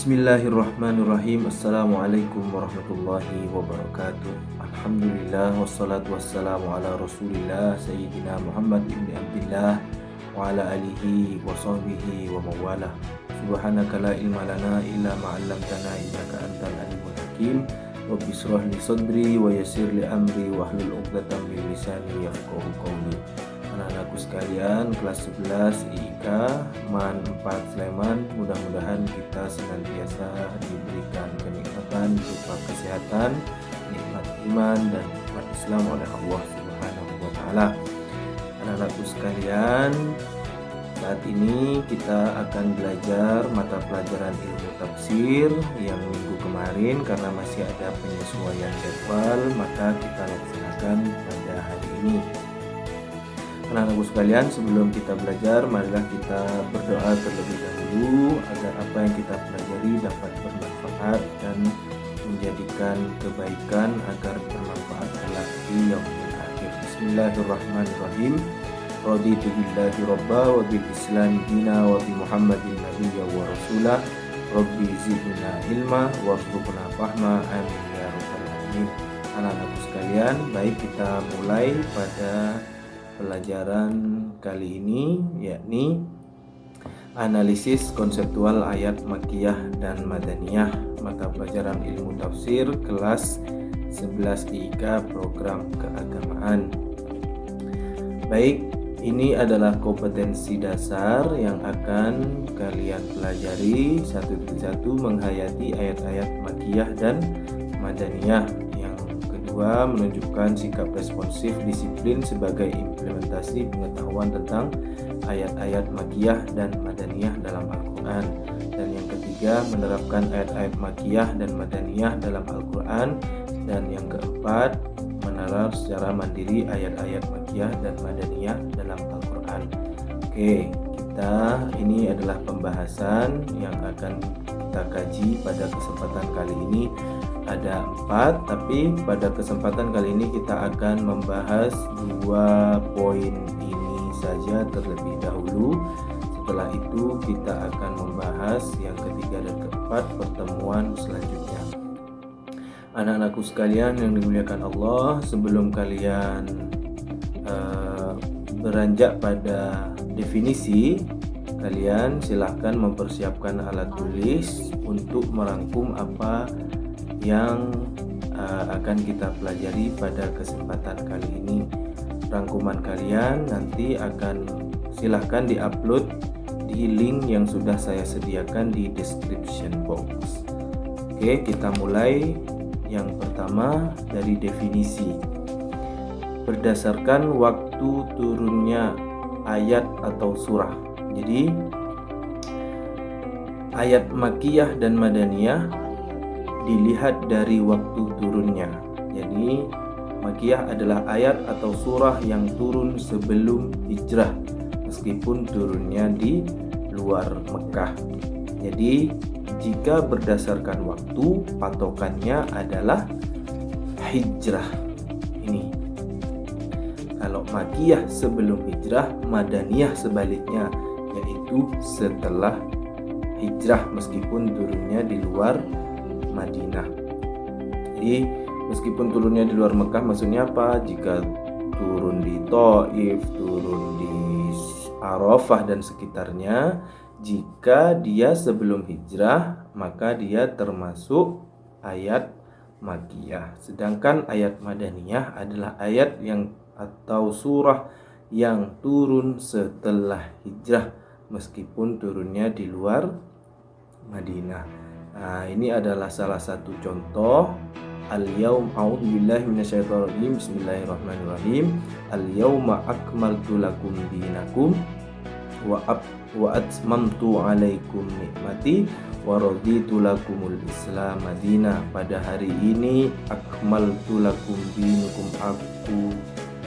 Bismillahirrahmanirrahim. Assalamualaikum warahmatullahi wabarakatuh. Alhamdulillah wassalatu wassalamu ala Rasulillah Sayyidina Muhammad ibn Abdillah wa ala alihi wa sahbihi wa mawalah. Subhanaka la ilma lana illa ma 'allamtana innaka antal alimul hakim. Rabbi shrah li sadri wa yassir li amri wa hlul 'uqdatam min lisani yafqahu qawli. Anak-anakku sekalian, kelas 11 IIK MAN 4 Sleman, mudah-mudahan kita senantiasa diberikan kenikmatan berupa kesehatan, nikmat iman dan nikmat Islam oleh Allah Subhanahu wa taala. Anak-anakku sekalian, saat ini kita akan belajar mata pelajaran ilmu tafsir yang minggu kemarin karena masih ada penyesuaian jadwal, maka kita laksanakan pada hari ini. Anak-anakku sekalian, sebelum kita belajar, marilah kita berdoa terlebih dahulu agar apa yang kita pelajari dapat bermanfaat dan menjadikan kebaikan agar bermanfaat kelak di yaumil akhir. Bismillahirrahmanirrahim. Raditu billahi robba wa bil islami dina wa bi Muhammadin nabiyya wa rasulah. Rabbi zidna ilma warzuqna fahma, amin ya rabbal alamin. Anak-anakku sekalian, baik, kita mulai pada pelajaran kali ini, yakni analisis konseptual ayat Makkiyah dan Madaniyah, mata pelajaran ilmu tafsir kelas 11 IIK program keagamaan. Baik, ini adalah kompetensi dasar yang akan kalian pelajari satu demi satu menghayati ayat-ayat Makkiyah dan Madaniyah. Kedua, menunjukkan sikap responsif disiplin sebagai implementasi pengetahuan tentang ayat-ayat Makkiyah dan Madaniyah dalam Al-Quran. Dan yang ketiga, menerapkan ayat-ayat Makkiyah dan Madaniyah dalam Al-Quran. Dan yang keempat, menerap secara mandiri ayat-ayat Makkiyah dan Madaniyah dalam Al-Quran. Oke, ini adalah pembahasan yang akan kita kaji pada kesempatan kali ini. Ada 4, tapi pada kesempatan kali ini kita akan membahas 2 poin ini saja terlebih dahulu. Setelah itu kita akan membahas yang ketiga dan keempat pertemuan selanjutnya. Anak-anakku sekalian yang dimuliakan Allah, sebelum kalian beranjak pada definisi, kalian silahkan mempersiapkan alat tulis untuk merangkum apa yang akan kita pelajari pada kesempatan kali ini. Rangkuman kalian nanti akan silahkan diupload di link yang sudah saya sediakan di description box. Oke, kita mulai. Yang pertama dari definisi. Berdasarkan waktu turunnya ayat atau surah. Jadi ayat Makkiyah dan Madaniyah dilihat dari waktu turunnya. Jadi Makkiyah adalah ayat atau surah yang turun sebelum hijrah, meskipun turunnya di luar Mekah. Jadi jika berdasarkan waktu, patokannya adalah hijrah. Ini kalau Makkiyah sebelum hijrah, Madaniyah sebaliknya, yaitu setelah hijrah meskipun turunnya di luar Madinah. Jadi meskipun turunnya di luar Mekah, maksudnya apa? Jika turun di Thaif, turun di Arafah dan sekitarnya, jika dia sebelum hijrah, maka dia termasuk ayat Makkiyah. Sedangkan ayat Madaniyah adalah ayat yang atau surah yang turun setelah hijrah meskipun turunnya di luar Madinah. Nah, ini adalah salah satu contoh. Al-yaum a'udzubillahi minasyaitonirrajim. Bismillahirrahmanirrahim. Al-yauma akmaltu lakum dinakum wa atmamtu 'alaikum nikmati wa raditu lakumul Islam madina. Pada hari ini akmaltu lakum dinakum, aku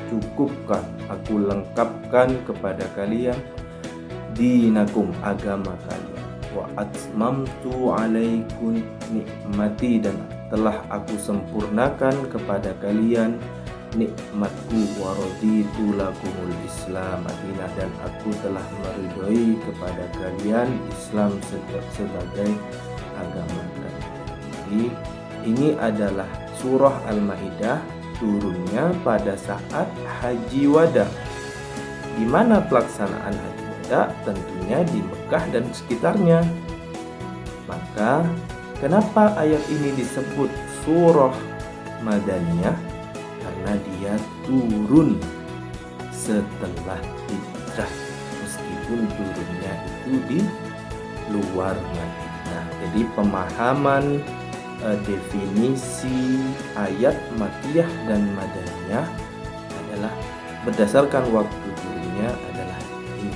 cukupkan, aku lengkapkan kepada kalian dinakum, agama kalian. Wa atmamtu 'alaikum nikmati, dan telah aku sempurnakan kepada kalian nikmatku. Wa raditu lakumul Islam madinah, dan aku telah meridhoi kepada kalian Islam sebagai agama. Jadi ini adalah surah Al-Maidah turunnya pada saat Haji Wada. Di mana pelaksanaan Haji Wada? Tentunya di Mekah dan sekitarnya. Maka kenapa ayat ini disebut surah Madaniyah? Karena dia turun setelah hijrah, meskipun turunnya itu di luar Madinah. Jadi pemahaman definisi ayat Makkiyah dan Madaniyah adalah berdasarkan waktu turunnya adalah ini.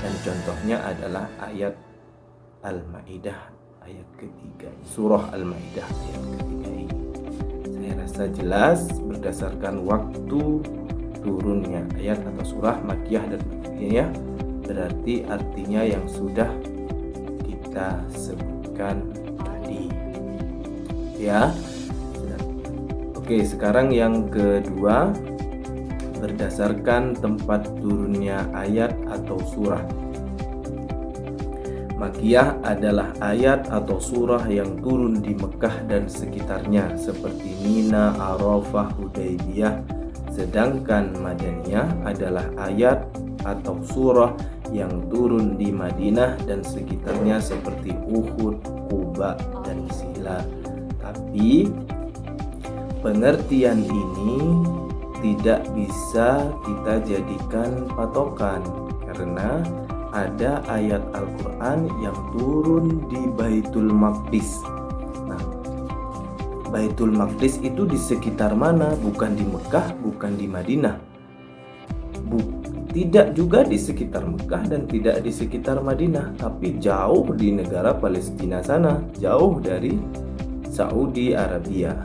Dan contohnya adalah ayat Al-Maidah ayat ketiga, surah Al-Maidah ayat ketiga ini. Saya rasa jelas berdasarkan waktu turunnya ayat atau surah Makkiyah dan Madaniyah, berarti artinya yang sudah kita sebutkan tadi. Ya. Oke, sekarang yang kedua, berdasarkan tempat turunnya ayat atau surah. Makkiyah adalah ayat atau surah yang turun di Mekah dan sekitarnya seperti Mina, Arafah, Hudaybiyah. Sedangkan Madaniyah adalah ayat atau surah yang turun di Madinah dan sekitarnya seperti Uhud, Quba, dan Sila. Tapi pengertian ini tidak bisa kita jadikan patokan karena ada ayat Al-Quran yang turun di Baitul Maqdis. Nah, Baitul Maqdis itu di sekitar mana? Bukan di Mekah, bukan di Madinah. Tidak juga di sekitar Mekah dan tidak di sekitar Madinah, tapi jauh di negara Palestina sana, jauh dari Saudi Arabia.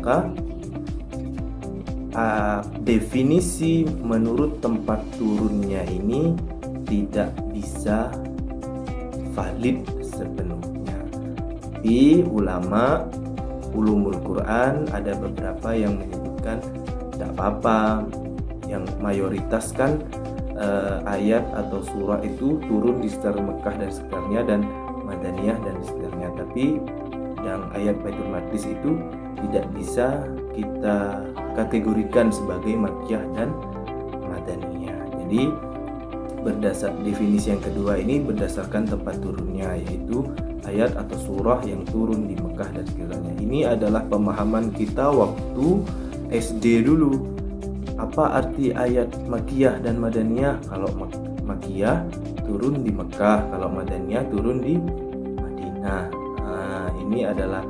Maka definisi menurut tempat turunnya ini tidak bisa valid sepenuhnya. Tapi ulama ulumul Quran ada beberapa yang menyebutkan tidak apa-apa, yang mayoritas kan ayat atau surah itu turun di sekitar Mekah dan sekitarnya dan Madaniyah dan sekitarnya. Tapi yang ayat Baitul Maqdis itu tidak bisa kita kategorikan sebagai Makkiyah dan Madaniyah. Jadi definisi yang kedua ini berdasarkan tempat turunnya, yaitu ayat atau surah yang turun di Mekah dan sekitarnya. Ini adalah pemahaman kita waktu SD dulu. Apa arti ayat Makkiyah dan Madaniyah? Kalau Makkiyah turun di Mekah, kalau Madaniyah turun di Madinah. Ini adalah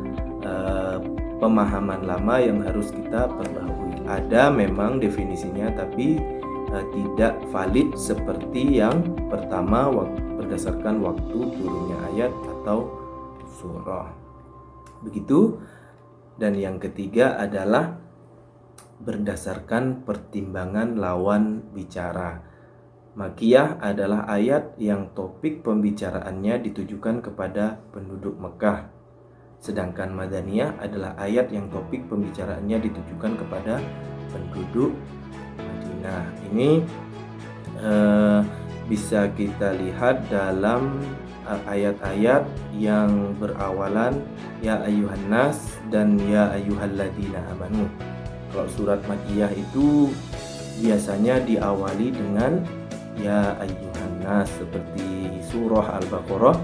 pemahaman lama yang harus kita perbaharui. Ada memang definisinya, tapi tidak valid seperti yang pertama berdasarkan waktu turunnya ayat atau surah. Begitu. Dan yang ketiga adalah berdasarkan pertimbangan lawan bicara. Makkiyah adalah ayat yang topik pembicaraannya ditujukan kepada penduduk Mekah. Sedangkan Madaniyah adalah ayat yang topik pembicaraannya ditujukan kepada penduduk Madinah. Ini bisa kita lihat dalam ayat-ayat yang berawalan ya ayyuhan nas dan ya ayyuhalladzina amanu. Kalau surat Makkiyah itu biasanya diawali dengan ya ayyuhan nas, seperti surah Al-Baqarah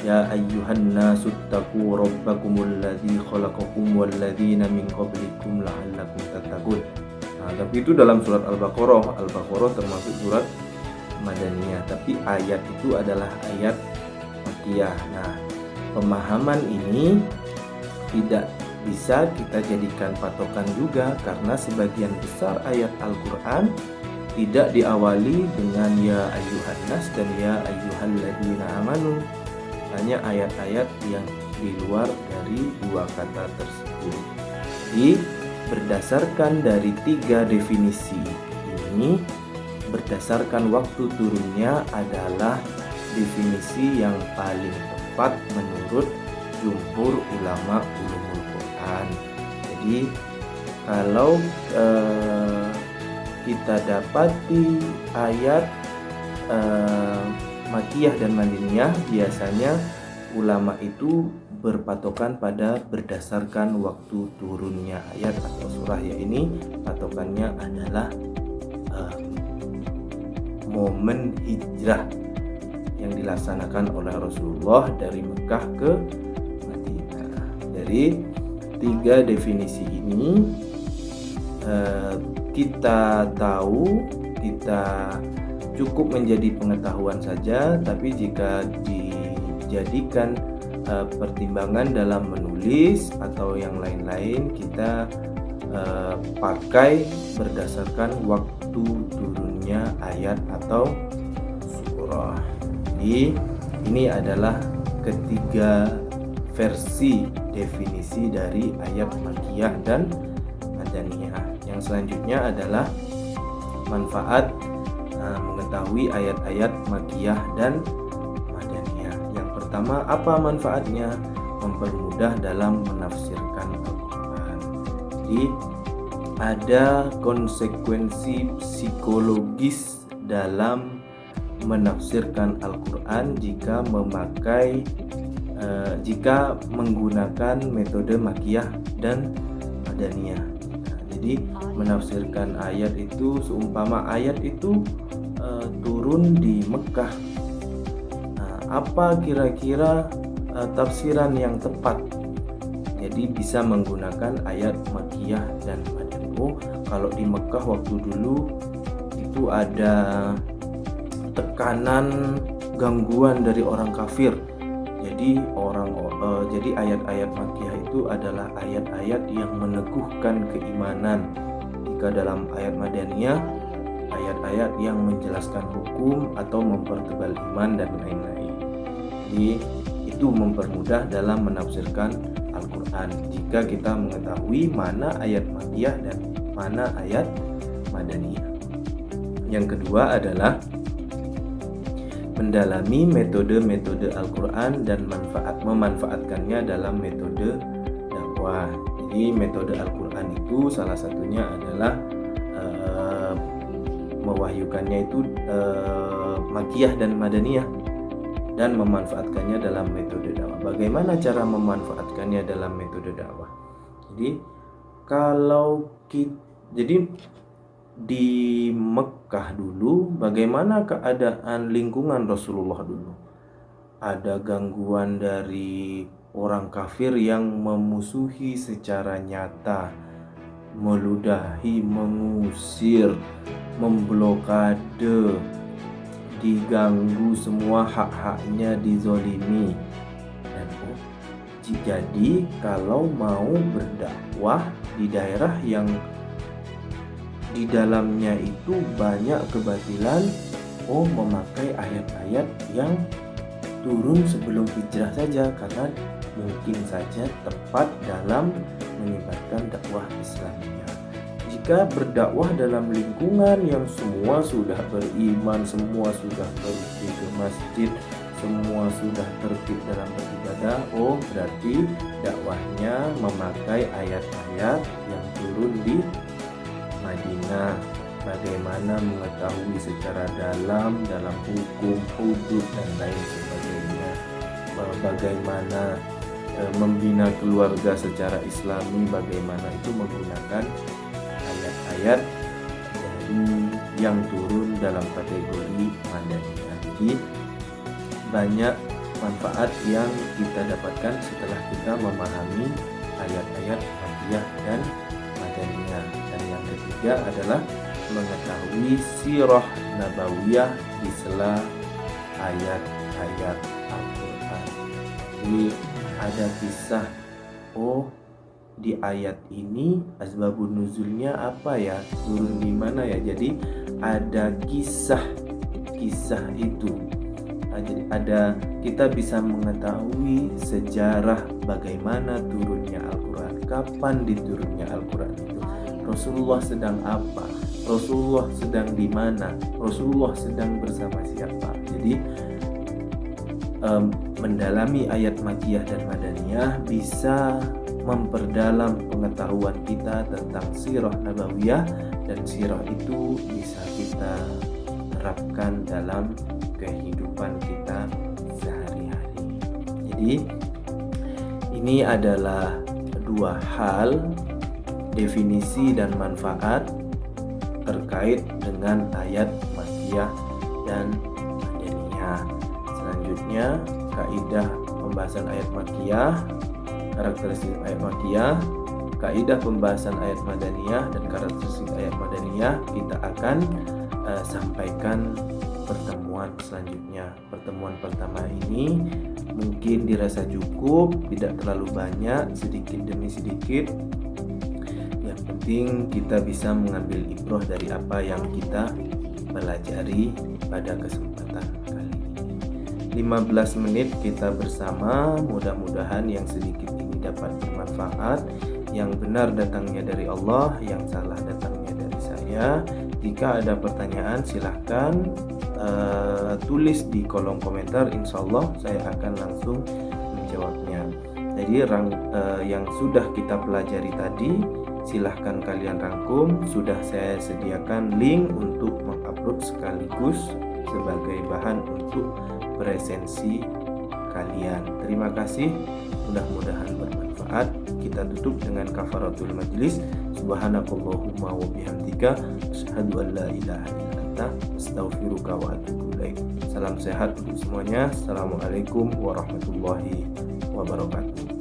ya ayyuhan nasu taqu rabbakumul ladzi khalaqakum wal ladzina min qablikum la'allakum tattaqun. Nah, tapi itu dalam surat Al-Baqarah. Al-Baqarah termasuk surat Madaniyah, tapi ayat itu adalah ayat Makkiyah. Nah, pemahaman ini tidak bisa kita jadikan patokan juga karena sebagian besar ayat Al-Quran tidak diawali dengan ya ayyuhan nas dan ya ayyuhalladzina amanu. Hanya ayat-ayat yang di luar dari dua kata tersebut. Jadi berdasarkan dari tiga definisi ini, berdasarkan waktu turunnya adalah definisi yang paling tepat menurut jumhur ulama ulumul Quran. Jadi kalau kita dapati ayat Makkiyah dan Madaniyah, biasanya ulama itu berpatokan pada berdasarkan waktu turunnya ayat atau surah, ya ini patokannya adalah momen hijrah yang dilaksanakan oleh Rasulullah dari Mekah ke Madinah. Dari 3 definisi ini kita tahu, kita cukup menjadi pengetahuan saja, tapi jika dijadikan pertimbangan dalam menulis atau yang lain-lain, kita pakai berdasarkan waktu turunnya ayat atau surah. Jadi ini adalah ketiga versi definisi dari ayat Makkiyah dan Madaniyah. Yang selanjutnya adalah manfaat mengetahui ayat-ayat Makkiyah dan Madaniyah. Yang pertama, apa manfaatnya? Mempermudah dalam menafsirkan Al-Quran. Jadi ada konsekuensi psikologis dalam menafsirkan Al-Quran jika menggunakan metode Makkiyah dan Madaniyah. Jadi menafsirkan ayat itu, seumpama ayat itu turun di Mekah, apa kira-kira tafsiran yang tepat? Jadi bisa menggunakan ayat Makkiyah dan Madaniyah. Kalau di Mekah waktu dulu itu ada tekanan, gangguan dari orang kafir. Jadi ayat-ayat Makkiyah itu adalah ayat-ayat yang meneguhkan keimanan. Jika dalam ayat Madaniyah, ayat-ayat yang menjelaskan hukum atau mempertebal iman dan lain-lain. Jadi itu mempermudah dalam menafsirkan Al-Quran jika kita mengetahui mana ayat Makkiyah dan mana ayat Madaniyah. Yang kedua adalah mendalami metode-metode Al-Quran dan memanfaatkannya dalam metode dakwah. Jadi metode Al-Quran itu salah satunya adalah mewahyukannya itu Makkiyah dan Madaniyah dan memanfaatkannya dalam metode dakwah. Bagaimana cara memanfaatkannya dalam metode dakwah? Jadi di Mekah dulu, bagaimana keadaan lingkungan Rasulullah dulu? Ada gangguan dari orang kafir yang memusuhi secara nyata, meludahi, mengusir, memblokade, diganggu semua hak-haknya, dizolimi. Dan jadi kalau mau berdakwah di daerah yang di dalamnya itu banyak kebatilan, memakai ayat-ayat yang turun sebelum hijrah saja, karena mungkin saja tepat dalam menyebarkan dakwah Islamnya. Jika berdakwah dalam lingkungan yang semua sudah beriman, semua sudah pergi ke masjid, semua sudah tertib dalam beribadah, berarti dakwahnya memakai ayat-ayat yang turun di Madinah. Bagaimana mengetahui secara dalam hukum, hudud dan lain sebagainya. Bagaimana membina keluarga secara Islami, bagaimana itu menggunakan ayat-ayat dari yang turun dalam kategori Madaniyah. Jadi banyak manfaat yang kita dapatkan setelah kita memahami ayat-ayat Makkiyah dan Madaniyah. Dan yang ketiga adalah mengetahui sirah nabawiyah di sela ayat-ayat Al-Quran. Jadi ada kisah, di ayat ini asbabun nuzulnya apa ya, turun di mana ya. Jadi ada kisah itu. Jadi kita bisa mengetahui sejarah bagaimana turunnya Al-Quran, kapan diturunnya Al-Quran itu, Rasulullah sedang apa, Rasulullah sedang di mana, Rasulullah sedang bersama siapa. Jadi mendalami ayat Makkiyah dan Madaniyah bisa memperdalam pengetahuan kita tentang sirah nabawiyah, dan sirah itu bisa kita terapkan dalam kehidupan kita sehari-hari. Jadi ini adalah dua hal, definisi dan manfaat terkait dengan ayat makkiyah dan madaniyah. Selanjutnya, kaidah pembahasan ayat makkiyah, karakteristik ayat makkiyah, kaidah pembahasan ayat madaniyah dan karakteristik ayat madaniyah kita akan sampaikan pertemuan selanjutnya. Pertemuan pertama ini mungkin dirasa cukup, tidak terlalu banyak, sedikit demi sedikit. Yang penting kita bisa mengambil ibrah dari apa yang kita pelajari pada kesempatan kali ini. 15 menit kita bersama, mudah-mudahan yang sedikit ini dapat bermanfaat. Yang benar datangnya dari Allah, yang salah datangnya dari saya. Jika ada pertanyaan silahkan tulis di kolom komentar, insya Allah saya akan langsung menjawabnya. Jadi yang sudah kita pelajari tadi silahkan kalian rangkum. Sudah saya sediakan link untuk mengupload sekaligus sebagai bahan untuk presensi kalian. Terima kasih, mudah-mudahan bermanfaat. Kita tutup dengan kafaratul majlis. Subhanakallahumma wa bihamdika asyhadu an la ilaha illa anta astaghfiruka wa atubu ilaik. Salam sehat untuk semuanya. Assalamualaikum warahmatullahi wabarakatuh.